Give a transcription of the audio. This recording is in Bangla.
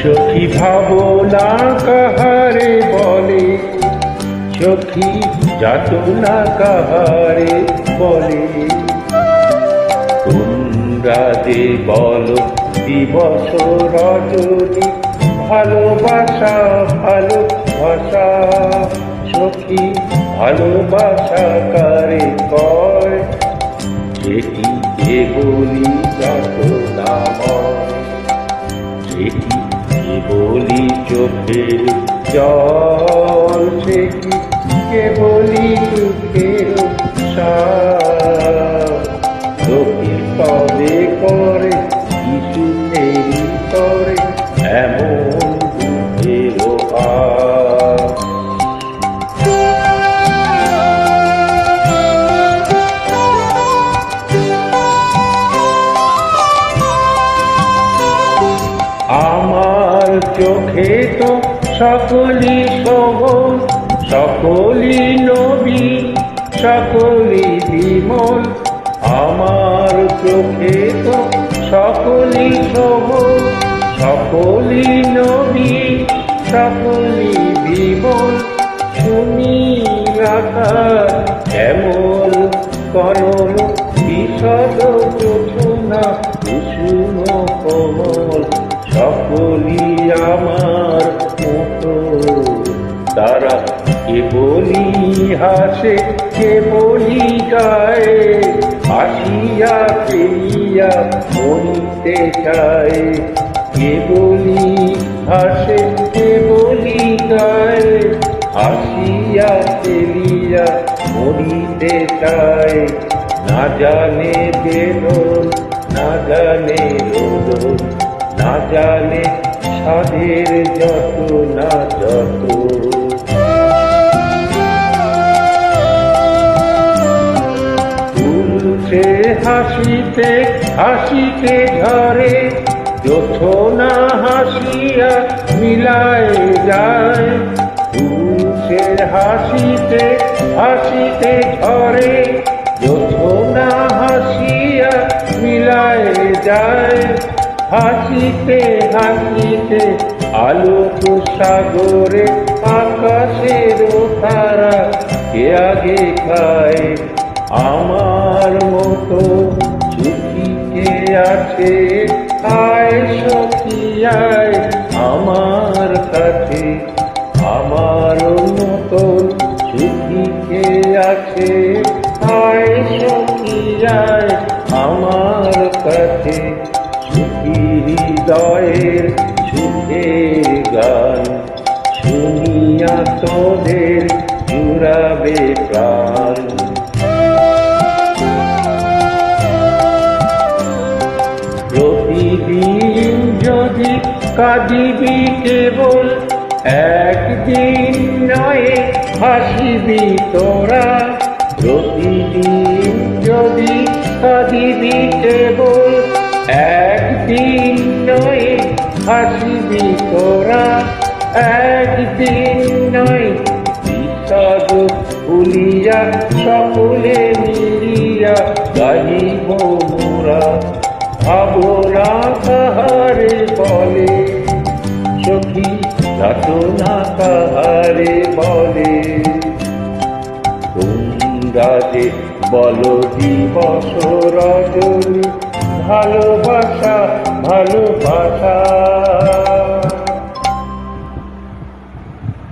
সখী ভাবনা কাহারে বলে, সখী যাতনা কাহারে বলে। তোমরা যে বলো দিবস রজনী, ভালোবাসা ভালোবাসা। সখী ভালোবাসা কারে কয়, যেটি কেবলি যাতনাময়, যেটি কেবলি চোখের জল, সেটি কেবলি দুঃখের সার। সখী তবে করে কিছু দেরি করে এমন দুঃখের হার। আমার চোখে তো সকলি সবল, সকলি নবী, সকলি বিমল। আমার চোখে তো সকলি সবল, সকলি নবী, সকলি বিমল। শুনি আকাশ কেমন কনল, বিশদ যোছনা কুসুম কোমল। সকলি আমার মতো, তারা কেবলি হাসে কেবলি গায়ে, হাসিয়া ফেলিয়া মরিতে চায়। কেবলি হাসে কেবলি গায়ে, হাসিয়া ফেলিয়া মরিতে চায়। না জানে বেদন, না জানে রোদন, না জানে সাধের যত না যত। তুলছে হাসিতে হাসিতে ঝরে, যোছনা হাসিয়া মিলায় যায়। তুলছে হাসিতে হাসিতে ঝরে, যোছনা হাসিয়া মিলায় যায়। হাসিতে হাসিতে আলোক সাগরে, আকাশের তারা কে আগে খায়। আমার মতো সুখী কে আছে, আয় সখী আয় আমার কাছে। আমার মতো সুখী কে আছে, আয় সখী আয় আমার কাছে। সুখী হৃদয়ের সুখের গান, শুনিয়া তোদের জুড়াবে প্রাণ। প্রতিদিন যদি কাঁদিবি কেবল, একদিন নয় হাসিবি তোরা। প্রতিদিন যদি কাঁদিবি কেবল, একদিন নয় হাসিবি তোরা। একদিন নয় বিষাদ ভুলিয়া, সকলে মিলিয়া গাহিব মোরা। ভাবনা কাহারে বলে, সখী যাতনা কাহারে বলে। তোমরা যে বলো দিবস রজনী, ভালোবাসা ভালোবাসা।